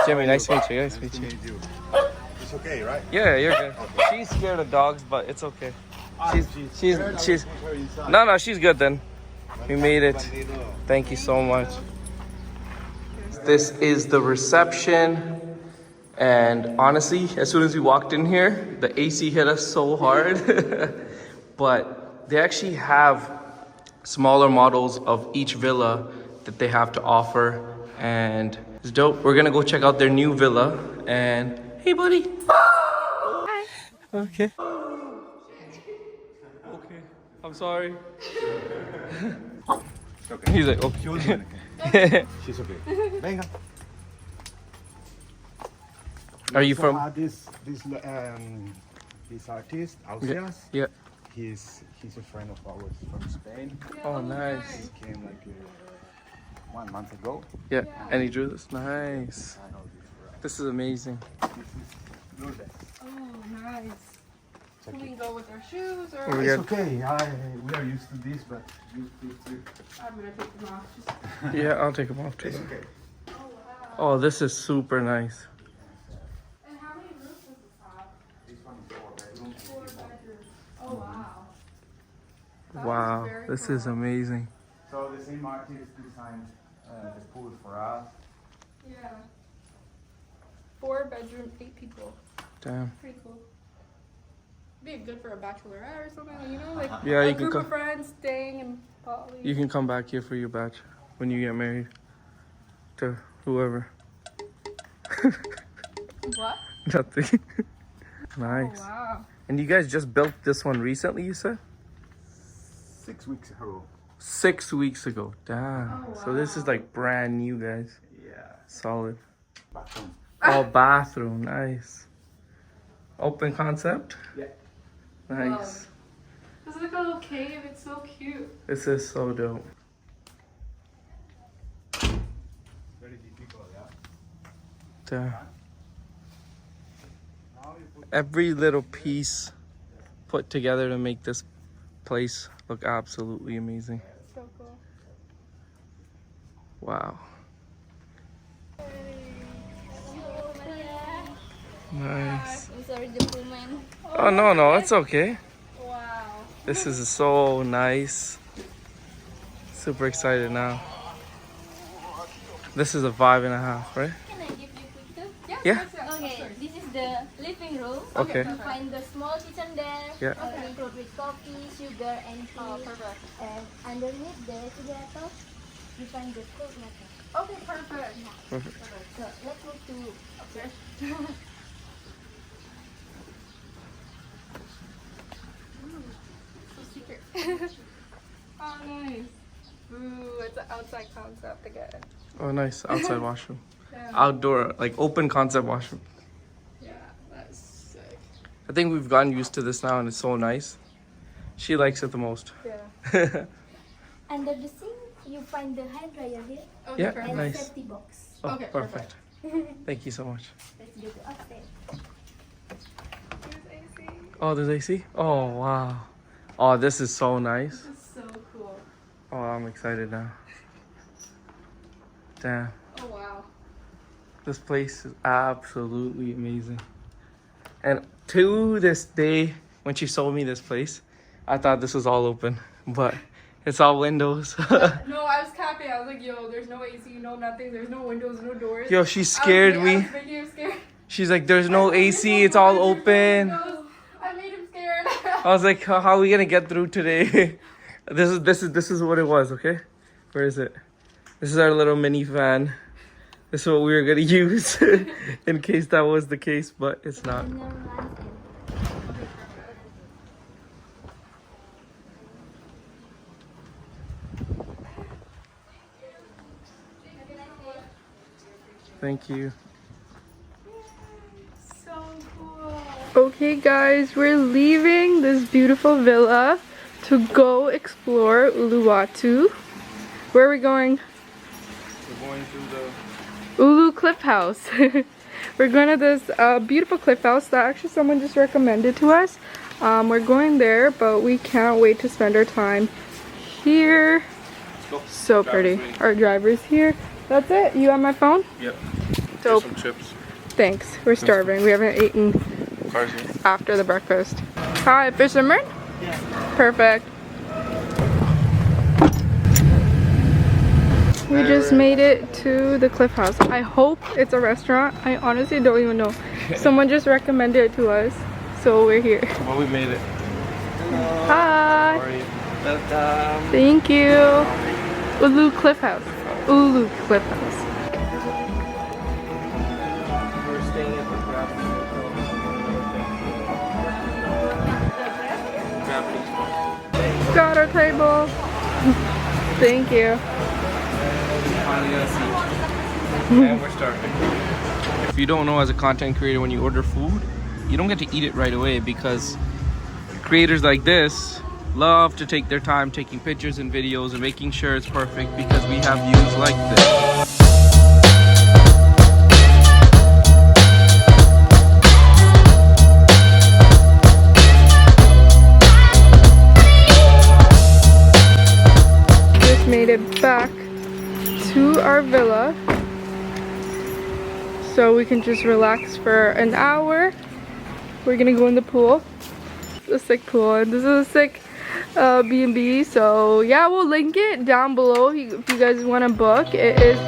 Jimmy, nice to meet you. Nice to meet you. It's okay, right? Yeah, you're good. She's scared of dogs, but it's okay. She's no, she's good then. We made it. Thank you so much. This is the reception, and honestly, as soon as we walked in here, the AC hit us so hard. But they actually have smaller models of each villa that they have to offer, and it's dope. We're gonna go check out their new villa. And hey, buddy. Hi. Okay. Okay. I'm sorry. Okay. He's like, okay. She's okay. Venga. Are you from? This artist, Ausias. Yeah. He's a friend of ours from Spain. Oh, nice. He came like 1 month ago. Yeah, and he drew this. Nice. I know this for us. This is amazing. This is Lourdes. Oh, nice. Can we go with our shoes or? We're It's good. okay. We are used to this, but you too. I'm gonna take them off. Just... Yeah, I'll take them off too. It's okay. Oh wow. Oh, this is super nice. And how many rooms does this have? This one is 4 bedrooms. 4 bedrooms. Oh wow. That Wow, is very this cool. is amazing. So the same artist designed the pool for us. Yeah. 4 bedroom, 8 people. Damn. Pretty cool. Be good for a bachelorette or something, you know, like Yeah, a you can group come. of friends staying in Bali. You can come back here for your batch when you get married to whoever. What? Nothing. Oh Nice. wow. And you guys just built this one recently, you said? 6 weeks ago. 6 weeks ago. Damn. Oh, So this is wow. like brand new, guys. Yeah. Solid. Bathroom. Oh, bathroom. Nice. Open concept. Yeah. Nice. It's like a little cave. It's so cute. This is so dope. Very difficult, yeah. Damn. Now you put Every little piece put together to make this place look absolutely amazing. So cool. Wow. Nice. I'm sorry, the woman. Oh, no, it's okay. Wow. This is so nice. Super excited now. This is a 5.5, right? Can I give you a quick tour? Yeah. Okay, this is the living room. Okay. You find the small kitchen there. Yeah. Include with coffee, sugar, and tea. Oh, perfect. And underneath the refrigerator, you find the cold water. Okay, perfect. Perfect. So let's move to upstairs. So secret. Oh, nice. Ooh, it's an outside concept again. Oh, nice. Outside washroom. Yeah. Outdoor, like open concept washroom. Yeah, that's sick. I think we've gotten used to this now and it's so nice. She likes it the most. Yeah. Under the sink, you find the hair dryer here Okay, Yeah, perfect. and nice. safety box. Oh, Okay, perfect. Thank you so much. Let's go to upstairs. Here's AC. Oh, there's AC? Oh, wow. Oh, this is so nice. This is so cool. Oh, I'm excited now. Damn. Oh, wow. This place is absolutely amazing. And to this day, when she sold me this place, I thought this was all open, but it's all windows. No, I was capping. I was like, yo, there's no AC, no nothing. There's no windows, no doors. Yo, she scared I me. was making him scared. She's like, there's no AC, it's all open. I made him scared. I was like, how are we gonna get through today? This is what it was, okay? Where is it? This is our little mini fan. This is what we were gonna use in case that was the case, but it's not. And then one Thank you. So cool. Okay, guys, we're leaving this beautiful villa to go explore Uluwatu. Where are we going? We're going to the Ulu Cliff House. We're going to this beautiful cliff house that actually someone just recommended to us. We're going there, but we can't wait to spend our time here. So pretty. Our driver's here. That's it. You on my phone? Yep. soap. Some chips. Thanks. We're starving. We haven't eaten after the breakfast. Hi, fisherman? Yeah. Perfect. We just made it to the Cliff House. I hope it's a restaurant. I honestly don't even know. Someone just recommended it to us, so we're here. Well, we made it. Hi. How are you? Welcome. Thank you. Ulu Cliff House. Ulu Cliff House. We're staying at the Got our table. Thank you. And we're starving. If you don't know, as a content creator, when you order food, you don't get to eat it right away, because creators like this love to take their time taking pictures and videos and making sure it's perfect, because we have views like this. Just made it back to our villa, so we can just relax for an hour. We're gonna go in the pool. It's a sick pool, and this is a sick B&B, so yeah, we'll link it down below if you guys want to book. It is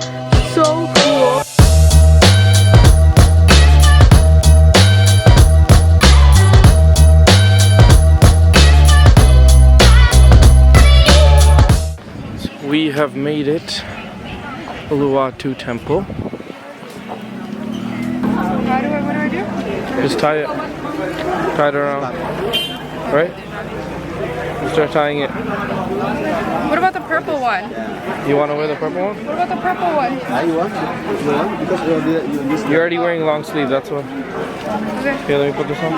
so cool. We have made it. Uluwatu temple. What do I do? Just tie it. Tie it around. Right? Start tying it. What about the purple one? You want to wear the purple one? What about the purple one? You want? Because You're already wearing long sleeves, that's why. Okay. Here, let me put this on.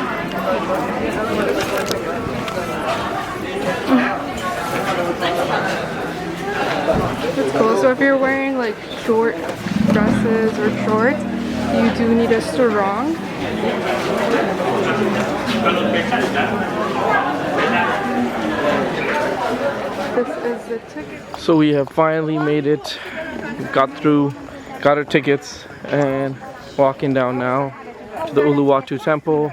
That's cool. So if you're wearing like short dresses or shorts, you do need a sarong. This is the ticket. So we have finally made it. Got through, got our tickets, and walking down now to the Uluwatu temple.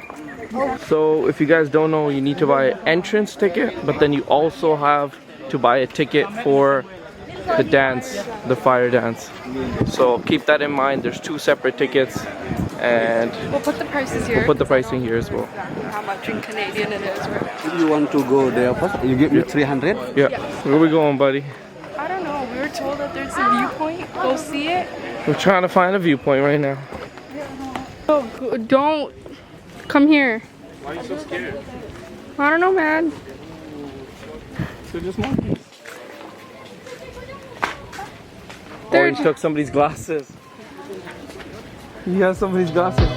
So if you guys don't know, you need to buy an entrance ticket, but then you also have to buy a ticket for the dance, the fire dance. So keep that in mind. There's two separate tickets, and We'll put the prices here. we'll put the pricing here as well. How much in Canadian it is right now. you want to go there first, you give me 300. Yeah. Where we going, buddy? I don't know. We were told that there's a viewpoint. Go see it. We're trying to find a viewpoint right now. Oh, don't come here. Why are you so scared? I don't know, man. They're just monkeys. They're Oh, he took somebody's glasses. He has somebody's glasses.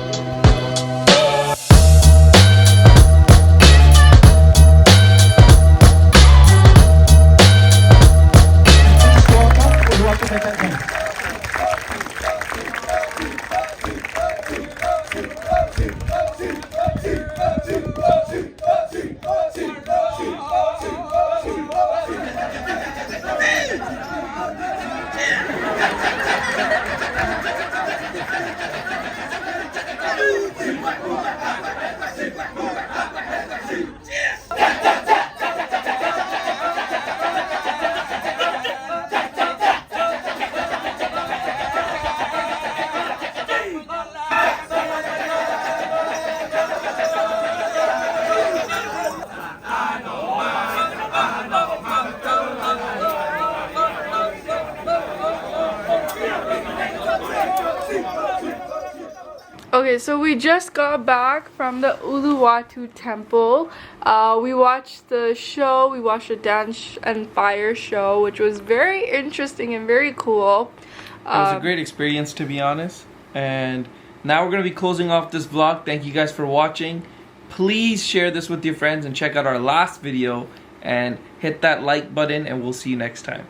Okay, so we just got back from the Uluwatu temple. We watched the show, we watched a dance and fire show, which was very interesting and very cool. It was a great experience, to be honest. And now we're going to be closing off this vlog. Thank you guys for watching. Please share this with your friends and check out our last video and hit that like button, and we'll see you next time.